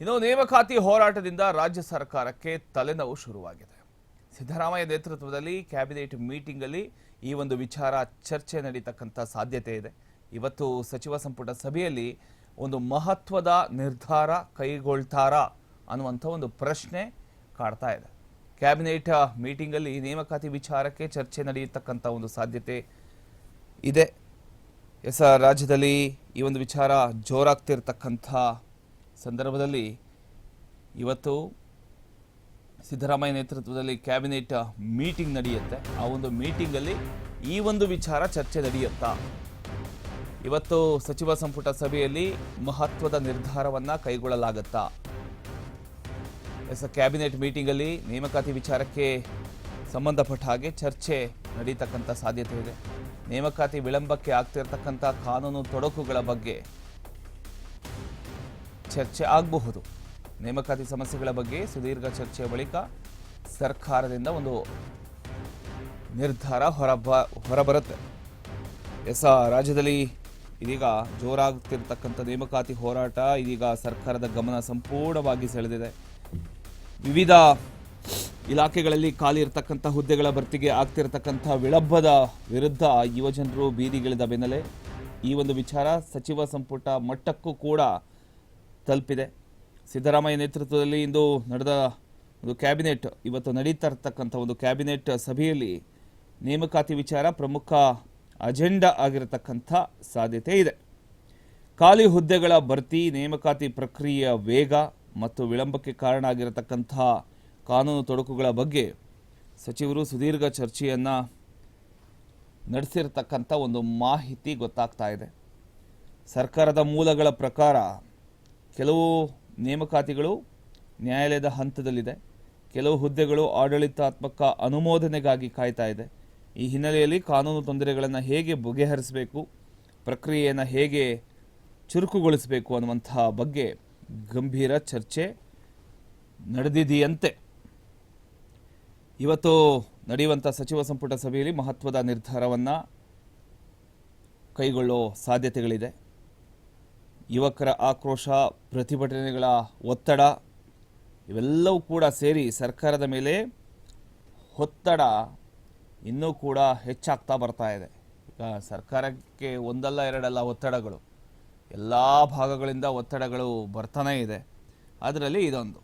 ಇನ್ನು ನೇಮಕಾತಿ ಹೋರಾಟದಿಂದ ರಾಜ್ಯ ಸರ್ಕಾರಕ್ಕೆ ತಲೆನೋವು ಶುರುವಾಗಿದೆ. ಸಿದ್ದರಾಮಯ್ಯ ನೇತೃತ್ವದಲ್ಲಿ ಕ್ಯಾಬಿನೆಟ್ ಮೀಟಿಂಗ್ ಅಲ್ಲಿ ಈ ಒಂದು ವಿಚಾರ ಚರ್ಚೆ ನಡೀತಕ್ಕಂಥ ಸಾಧ್ಯತೆ ಇದೆ. ಇವತ್ತು ಸಚಿವ ಸಂಪುಟ ಸಭೆಯಲ್ಲಿ ಒಂದು ಮಹತ್ವದ ನಿರ್ಧಾರ ಕೈಗೊಳ್ತಾರಾ ಅನ್ನುವಂಥ ಒಂದು ಪ್ರಶ್ನೆ ಕಾಡ್ತಾ ಇದೆ. ಕ್ಯಾಬಿನೆಟ್ ಮೀಟಿಂಗ್ ಅಲ್ಲಿ ನೇಮಕಾತಿ ವಿಚಾರಕ್ಕೆ ಚರ್ಚೆ ನಡೆಯತಕ್ಕಂಥ ಒಂದು ಸಾಧ್ಯತೆ ಇದೆ. ರಾಜ್ಯದಲ್ಲಿ ಈ ಒಂದು ವಿಚಾರ ಜೋರಾಗ್ತಿರ್ತಕ್ಕಂಥ ಸಂದರ್ಭದಲ್ಲಿ ಇವತ್ತು ಸಿದ್ದರಾಮಯ್ಯ ನೇತೃತ್ವದಲ್ಲಿ ಕ್ಯಾಬಿನೆಟ್ ಮೀಟಿಂಗ್ ನಡೆಯುತ್ತೆ. ಆ ಒಂದು ಮೀಟಿಂಗಲ್ಲಿ ಈ ಒಂದು ವಿಚಾರ ಚರ್ಚೆ ನಡೆಯುತ್ತಾ? ಇವತ್ತು ಸಚಿವ ಸಂಪುಟ ಸಭೆಯಲ್ಲಿ ಮಹತ್ವದ ನಿರ್ಧಾರವನ್ನು ಕೈಗೊಳ್ಳಲಾಗುತ್ತಾ? ಕ್ಯಾಬಿನೆಟ್ ಮೀಟಿಂಗಲ್ಲಿ ನೇಮಕಾತಿ ವಿಚಾರಕ್ಕೆ ಸಂಬಂಧಪಟ್ಟ ಹಾಗೆ ಚರ್ಚೆ ನಡೀತಕ್ಕಂಥ ಸಾಧ್ಯತೆ ಇದೆ. ನೇಮಕಾತಿ ವಿಳಂಬಕ್ಕೆ ಆಗ್ತಿರ್ತಕ್ಕಂಥ ಕಾನೂನು ತೊಡಕುಗಳ ಬಗ್ಗೆ ಚರ್ಚೆ ಆಗಬಹುದು. ನೇಮಕಾತಿ ಸಮಸ್ಯೆಗಳ ಬಗ್ಗೆ ಸುದೀರ್ಘ ಚರ್ಚೆಯ ಬಳಿಕ ಸರ್ಕಾರದಿಂದ ಒಂದು ನಿರ್ಧಾರ ಹೊರಬರುತ್ತೆ. ರಾಜ್ಯದಲ್ಲಿ ಇದೀಗ ಜೋರಾಗುತ್ತಿರತಕ್ಕಂಥ ನೇಮಕಾತಿ ಹೋರಾಟ ಇದೀಗ ಸರ್ಕಾರದ ಗಮನ ಸಂಪೂರ್ಣವಾಗಿ ಸೆಳೆದಿದೆ. ವಿವಿಧ ಇಲಾಖೆಗಳಲ್ಲಿ ಖಾಲಿ ಇರತಕ್ಕಂಥ ಹುದ್ದೆಗಳ ಭರ್ತಿಗೆ ಆಗ್ತಿರತಕ್ಕಂಥ ವಿಳಂಬದ ವಿರುದ್ಧ ಯುವಜನರು ಬೀದಿಗಿಳಿದ ಬೆನ್ನಲ್ಲೇ ಈ ಒಂದು ವಿಚಾರ ಸಚಿವ ಸಂಪುಟ ಮಟ್ಟಕ್ಕೂ ಕೂಡ ತಲುಪಿದೆ. ಸಿದ್ದರಾಮಯ್ಯ ನೇತೃತ್ವದಲ್ಲಿ ಇಂದು ನಡೆದ ಒಂದು ಕ್ಯಾಬಿನೆಟ್ ಇವತ್ತು ನಡೀತಾ ಇರತಕ್ಕಂಥ ಒಂದು ಕ್ಯಾಬಿನೆಟ್ ಸಭೆಯಲ್ಲಿ ನೇಮಕಾತಿ ವಿಚಾರ ಪ್ರಮುಖ ಅಜೆಂಡಾ ಆಗಿರತಕ್ಕಂಥ ಸಾಧ್ಯತೆ ಇದೆ. ಖಾಲಿ ಹುದ್ದೆಗಳ ಭರ್ತಿ, ನೇಮಕಾತಿ ಪ್ರಕ್ರಿಯೆಯ ವೇಗ ಮತ್ತು ವಿಳಂಬಕ್ಕೆ ಕಾರಣ ಆಗಿರತಕ್ಕಂಥ ಕಾನೂನು ತೊಡಕುಗಳ ಬಗ್ಗೆ ಸಚಿವರು ಸುದೀರ್ಘ ಚರ್ಚೆಯನ್ನು ನಡೆಸಿರತಕ್ಕಂಥ ಒಂದು ಮಾಹಿತಿ ಗೊತ್ತಾಗ್ತಾ ಇದೆ. ಸರ್ಕಾರದ ಮೂಲಗಳ ಪ್ರಕಾರ ಕೆಲವು ನೇಮಕಾತಿಗಳು ನ್ಯಾಯಾಲಯದ ಹಂತದಲ್ಲಿದೆ, ಕೆಲವು ಹುದ್ದೆಗಳು ಆಡಳಿತಾತ್ಮಕ ಅನುಮೋದನೆಗಾಗಿ ಕಾಯ್ತಾ ಇದೆ. ಈ ಹಿನ್ನೆಲೆಯಲ್ಲಿ ಕಾನೂನು ತೊಂದರೆಗಳನ್ನು ಹೇಗೆ ಬಗೆಹರಿಸಬೇಕು, ಪ್ರಕ್ರಿಯೆಯನ್ನು ಹೇಗೆ ಚುರುಕುಗೊಳಿಸಬೇಕು ಅನ್ನುವಂತಹ ಬಗ್ಗೆ ಗಂಭೀರ ಚರ್ಚೆ ನಡೆದಿದೆಯಂತೆ. ಇವತ್ತು ನಡೆಯುವಂಥ ಸಚಿವ ಸಂಪುಟ ಸಭೆಯಲ್ಲಿ ಮಹತ್ವದ ನಿರ್ಧಾರವನ್ನು ಕೈಗೊಳ್ಳೋ ಸಾಧ್ಯತೆಗಳಿದೆ. ಯುವಕರ ಆಕ್ರೋಶ, ಪ್ರತಿಭಟನೆಗಳ ಒತ್ತಡ ಇವೆಲ್ಲವೂ ಕೂಡ ಸೇರಿ ಸರ್ಕಾರದ ಮೇಲೆ ಒತ್ತಡ ಇನ್ನೂ ಕೂಡ ಹೆಚ್ಚಾಗ್ತಾ ಬರ್ತಾ ಇದೆ. ಈಗ ಸರ್ಕಾರಕ್ಕೆ ಒಂದಲ್ಲ ಎರಡಲ್ಲ ಒತ್ತಡಗಳು, ಎಲ್ಲ ಭಾಗಗಳಿಂದ ಒತ್ತಡಗಳು ಬರ್ತಾನೇ ಇದೆ. ಅದರಲ್ಲಿ ಇದೊಂದು